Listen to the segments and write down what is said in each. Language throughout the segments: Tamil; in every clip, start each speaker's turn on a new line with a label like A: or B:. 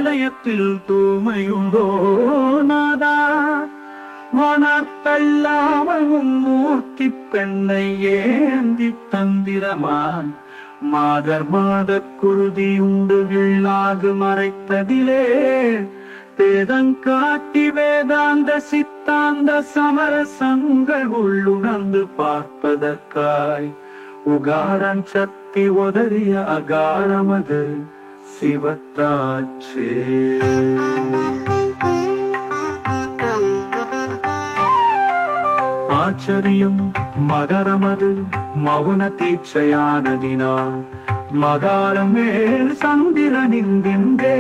A: இதயத்தில் தூய்மையுண்டோ நாதா? மனத்தல்லாமல் மூர்த்தி பெண்ணை ஏந்தி தந்திரமான் மாதர் மாத குருதி உண்டு வீழாது மறைத்ததிலே வேதங்காட்டி வேதாந்த சித்தாந்த சமரசங்கள் உள்ளுணர்ந்து பார்ப்பதற்காய் உகாரன் சக்தி உதறிய அகாரமது சிவத்தாச்சே. ஆச்சரியம் மகரமது மௌன தீட்சையானதினால் மகாரம் மேல் சந்திரனின்றே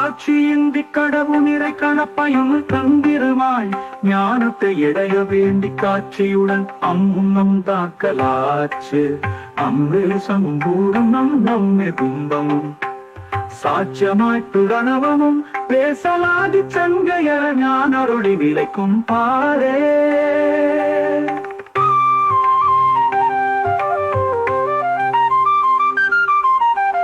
A: ஆட்சியின்றி கடவு நிறை கணப்பையும் தந்திரமாய் ஞானத்தை இடைய வேண்டி காட்சியுடன் அம்முன்னம் தாக்கலாச்சு. அம்ரேசமும் பூரம் நம்மே கும்பமும் சாட்சியமாய் பிரணவமும் பேசலாதி சங்கைய ஞானருடி விளைக்கும் பாரே.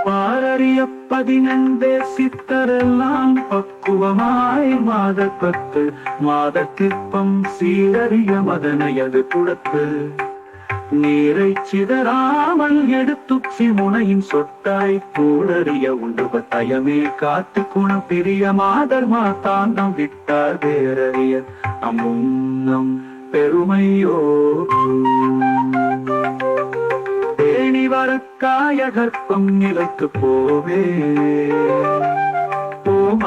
A: பாரறிய 15 சித்தரெல்லாம் பக்குவமாய் மாதப்பத்து மாதத்திற்பம் சீரறிய மதனையது குடத்து நீரை சிதறாமல் எடுத்துச்சி முனையின் சொட்டாய் கூடறிய உண்டு தயமே காத்து குணம் பிரிய மாதர் மாதாந்தம் விட்டார் பேரறிய அம்முன்னம் பெருமையோ. தேனி வரக்காய கற்பம் நிலைத்து போவே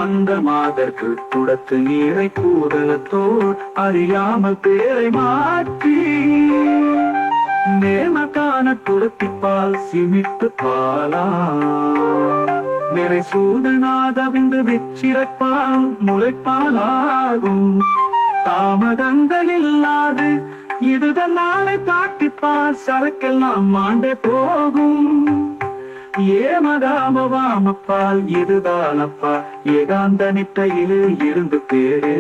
A: அந்த மாதற்கு குடத்து நீரை கூடலத்தோர் அறியாமல் பேரை மாற்றி நேமக்கான குளத்திப்பால் சிமித்து பாலா நிறை சூதனாதவிந்து வெச்சிறப்பால் முளைப்பாலாகும். தாமதங்கள் இல்லாது இதுதான் நாளை காட்டிப்பால் சரக்கெல்லாம் மாண்டே போகும். ஏமதாமவாமப்பால் இதுதானப்பா ஏகாந்த நிட்டையிலே இருந்து பேரே.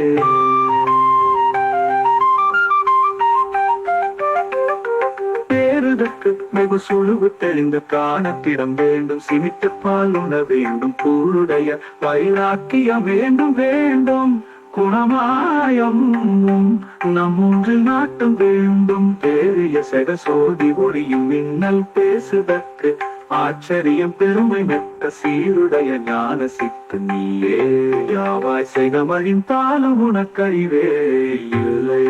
A: வெகு சுழுவு தெளிந்த காணத்திடம் வேண்டும் சிமித்த பால் உண வேண்டும் பூருடைய வைராக்கியம் வேண்டும் வேண்டும் குணமாயம் நம்மொன்று நாட்டம் வேண்டும். பெரிய செகசோதி ஒளியும் மின்னல் பேசுதற்கு ஆச்சரியம் பெருமை மெத்த சீருடைய ஞான சித்து நீயே யாவாய் செகமழின் தாளம் உனக்கறிவே இல்லை.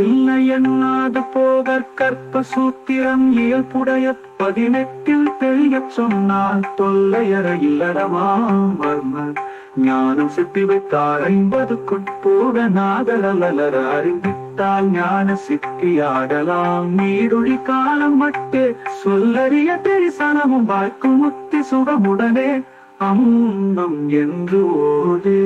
A: இல்லை என்னாது போகற் கற்ப சூத்திரம் இயல்புடைய 18 தெளிய சொன்னால் தொல்லையற இல்லடமாமர் ஞானம் சித்தி வைத்தார் 50க்குட்போக நாதலலர அறிவித்தால் ஞான சித்தியாடலாம். நீருழி காலம் மட்டே சொல்லறிய தெரிசனமும் வாய்க்கும் முத்தி சுகமுடனே அம்னம் என்று ஓதே.